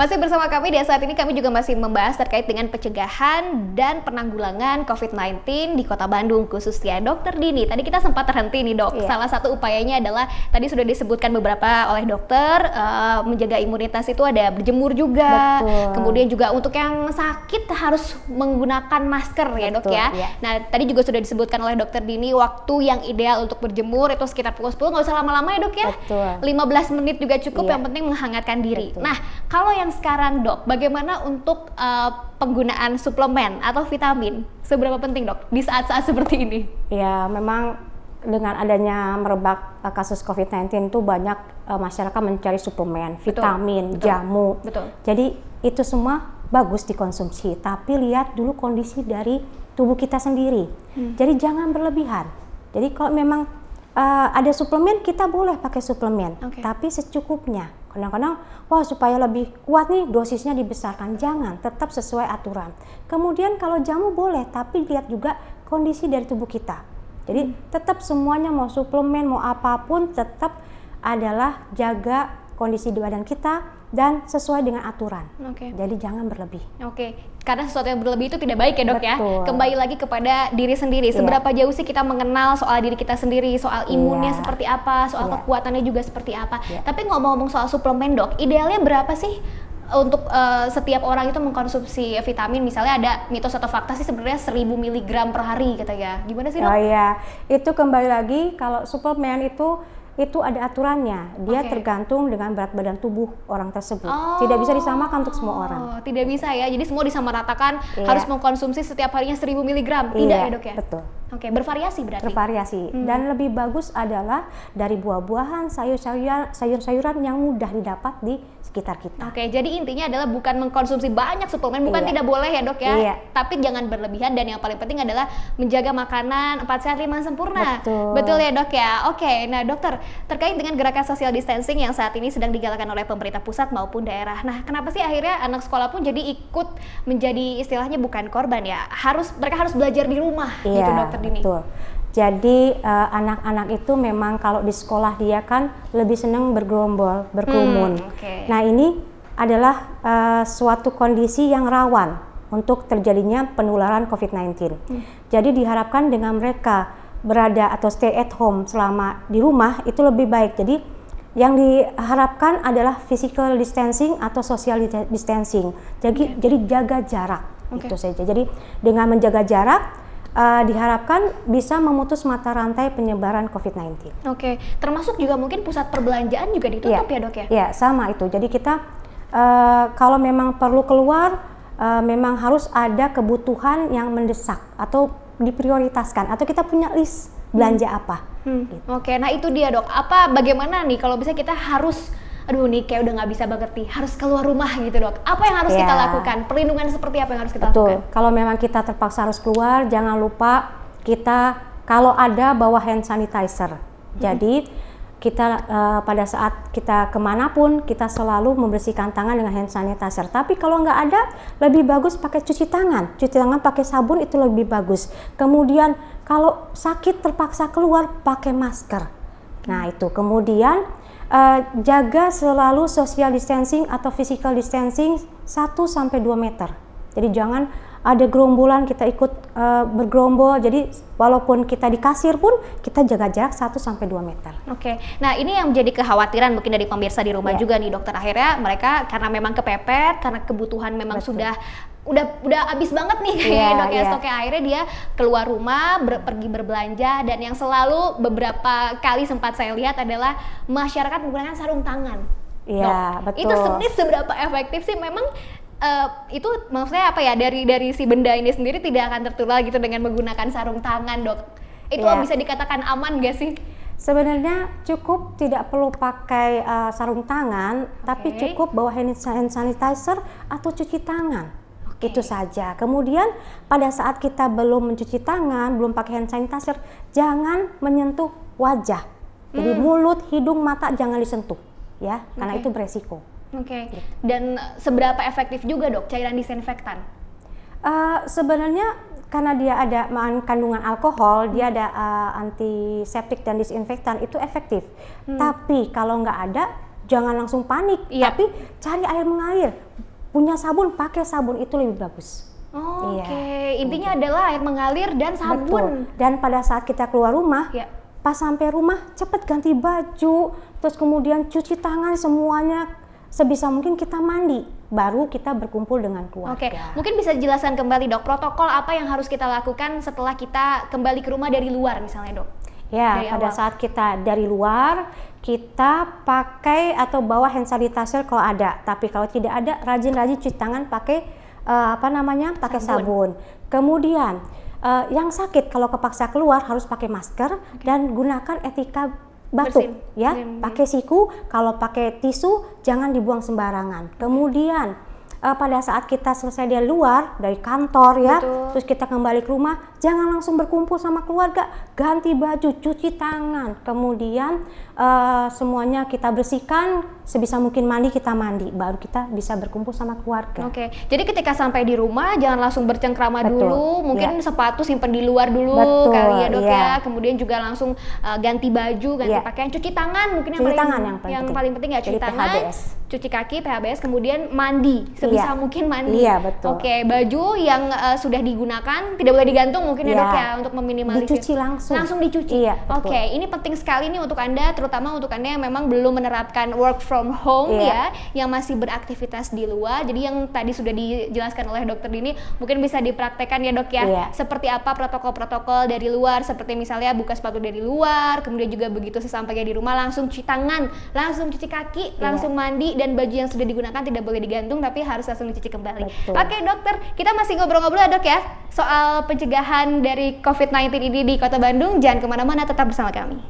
Masih bersama kami di saat ini, kami juga masih membahas terkait dengan pencegahan dan penanggulangan COVID-19 di Kota Bandung, khususnya Dokter Dini. Tadi kita sempat terhenti nih dok, salah satu upayanya adalah tadi sudah disebutkan beberapa oleh dokter, menjaga imunitas itu ada berjemur juga. Betul. Kemudian juga untuk yang sakit harus menggunakan masker ya dok ya. Nah tadi juga sudah disebutkan oleh Dokter Dini waktu yang ideal untuk berjemur itu sekitar pukul 10, nggak usah lama-lama ya dok ya. Betul. 15 menit juga cukup, yang penting menghangatkan diri. Betul. Nah kalau yang sekarang dok, bagaimana untuk penggunaan suplemen atau vitamin? Seberapa penting dok di saat-saat seperti ini? Ya memang dengan adanya merebak kasus COVID-19 itu banyak masyarakat mencari suplemen, vitamin, jamu. Jadi itu semua bagus dikonsumsi, tapi lihat dulu kondisi dari tubuh kita sendiri. Jadi jangan berlebihan. Jadi kalau memang ada suplemen, kita boleh pakai suplemen, tapi secukupnya. Kadang-kadang, wah supaya lebih kuat nih dosisnya dibesarkan. Jangan, tetap sesuai aturan. Kemudian kalau jamu boleh, tapi lihat juga kondisi dari tubuh kita. Jadi tetap semuanya, mau suplemen, mau apapun, tetap adalah jaga kondisi di badan kita dan sesuai dengan aturan. Jadi jangan berlebih. Karena sesuatu yang berlebih itu tidak baik ya dok. Betul. Ya. Kembali lagi kepada diri sendiri. Seberapa jauh sih kita mengenal soal diri kita sendiri, soal imunnya seperti apa, soal kekuatannya juga seperti apa. Tapi ngomong-ngomong soal suplemen dok, idealnya berapa sih untuk setiap orang itu mengkonsumsi vitamin? Misalnya ada mitos atau fakta sih sebenarnya 1000 mg per hari gitu ya. Gimana sih dok? Oh iya, itu kembali lagi kalau suplemen itu ada aturannya. Dia tergantung dengan berat badan tubuh orang tersebut. Tidak bisa disamakan untuk semua orang. Tidak bisa ya. Jadi semua disamaratakan harus mengkonsumsi setiap harinya 1000 mg. Tidak ya dok ya? Betul. Bervariasi berarti? Bervariasi. Dan lebih bagus adalah dari buah-buahan, sayur-sayuran yang mudah didapat di sekitar kita. Jadi intinya adalah bukan mengkonsumsi banyak suplemen, bukan tidak boleh ya dok ya, tapi jangan berlebihan, dan yang paling penting adalah menjaga makanan 4 sehat 5 sempurna. Betul ya dok ya. Nah dokter, terkait dengan gerakan social distancing yang saat ini sedang digalakan oleh pemerintah pusat maupun daerah. Nah kenapa sih akhirnya anak sekolah pun jadi ikut menjadi istilahnya bukan korban ya, mereka harus belajar di rumah gitu dokter Dini? Betul. Jadi anak-anak itu memang kalau di sekolah dia kan lebih senang bergerombol, berkerumun. Nah ini adalah suatu kondisi yang rawan untuk terjadinya penularan COVID-19. Jadi diharapkan dengan mereka berada atau stay at home selama di rumah itu lebih baik. Jadi yang diharapkan adalah physical distancing atau social distancing. Jadi jaga jarak itu saja. Jadi dengan menjaga jarak diharapkan bisa memutus mata rantai penyebaran COVID-19. Termasuk juga mungkin pusat perbelanjaan juga ditutup ya dok ya? Iya, sama itu. Jadi kita kalau memang perlu keluar, memang harus ada kebutuhan yang mendesak atau diprioritaskan, atau kita punya list belanja apa. Gitu. Nah itu dia dok. Bagaimana nih kalau misalnya kita harus nih kayak udah nggak bisa banget nih, harus keluar rumah gitu dok. Apa yang harus kita lakukan? Perlindungan seperti apa yang harus kita lakukan? Kalau memang kita terpaksa harus keluar, jangan lupa kita kalau ada bawa hand sanitizer. Jadi kita pada saat kita kemanapun kita selalu membersihkan tangan dengan hand sanitizer. Tapi kalau nggak ada, lebih bagus pakai cuci tangan pakai sabun, itu lebih bagus. Kemudian kalau sakit terpaksa keluar, pakai masker. Nah itu kemudian jaga selalu social distancing atau physical distancing 1-2 meter. Jadi jangan ada gerombolan kita ikut bergerombol. Jadi walaupun kita di kasir pun kita jaga jarak 1-2 meter. Nah ini yang menjadi kekhawatiran mungkin dari pemirsa di rumah juga nih dokter. Akhirnya mereka karena memang kepepet, karena kebutuhan memang sudah habis banget nih dok ya stoknya, akhirnya dia keluar rumah pergi berbelanja, dan yang selalu beberapa kali sempat saya lihat adalah masyarakat menggunakan sarung tangan. Betul. Itu sebenarnya seberapa efektif sih? Memang itu maksudnya apa ya, dari si benda ini sendiri tidak akan tertular gitu dengan menggunakan sarung tangan dok? Itu bisa dikatakan aman gak sih? Sebenarnya cukup, tidak perlu pakai sarung tangan, tapi cukup bawa hand sanitizer atau cuci tangan. Itu saja. Kemudian pada saat kita belum mencuci tangan, belum pakai hand sanitizer, jangan menyentuh wajah. Jadi mulut, hidung, mata jangan disentuh ya, karena itu beresiko. Dan seberapa efektif juga dok cairan disinfektan? Sebenarnya karena dia ada kandungan alkohol, dia ada antiseptik dan disinfektan, itu efektif. Tapi kalau nggak ada, jangan langsung panik, tapi cari air mengalir. Punya sabun, pakai sabun, itu lebih bagus. Oke, intinya adalah air mengalir dan sabun. Betul. Dan pada saat kita keluar rumah, pas sampai rumah cepet ganti baju, terus kemudian cuci tangan semuanya, sebisa mungkin kita mandi, baru kita berkumpul dengan keluarga. Oke, mungkin bisa dijelaskan kembali dok, protokol apa yang harus kita lakukan setelah kita kembali ke rumah dari luar misalnya dok? Ya, pada saat kita dari luar, kita pakai atau bawa hand sanitizer kalau ada. Tapi kalau tidak ada, rajin-rajin cuci tangan pakai pakai sabun. Kemudian yang sakit kalau kepaksa keluar harus pakai masker dan gunakan etika batuk, pakai siku. Kalau pakai tisu jangan dibuang sembarangan. Kemudian pada saat kita selesai dari luar, dari kantor terus kita kembali ke rumah, jangan langsung berkumpul sama keluarga, ganti baju, cuci tangan, kemudian semuanya kita bersihkan, sebisa mungkin mandi, kita mandi, baru kita bisa berkumpul sama keluarga. Oke, jadi ketika sampai di rumah jangan langsung bercengkrama dulu, mungkin sepatu simpen di luar dulu kali ya dok ya, kemudian juga langsung ganti baju, ganti pakaian, cuci tangan mungkin yang paling penting ya, cuci tangan, cuci kaki, PHBS, kemudian mandi, sebisa mungkin mandi. Oke, baju yang sudah digunakan tidak boleh digantung mungkin ya dok ya, untuk meminimalisir. Dicuci langsung dicuci. Oke, ini penting sekali nih untuk Anda, terutama untuk Anda yang memang belum menerapkan work from home yang masih beraktivitas di luar. Jadi yang tadi sudah dijelaskan oleh dokter Dini mungkin bisa dipraktekkan ya dok ya, seperti apa protokol-protokol dari luar, seperti misalnya buka sepatu dari luar, kemudian juga begitu sesampainya di rumah langsung cuci tangan, langsung cuci kaki, langsung mandi, dan baju yang sudah digunakan tidak boleh digantung tapi harus langsung dicuci kembali. Oke dokter, kita masih ngobrol-ngobrol ya dok ya soal pencegahan dari COVID-19 ini di Kota Bandung. Jangan kemana-mana, tetap bersama kami.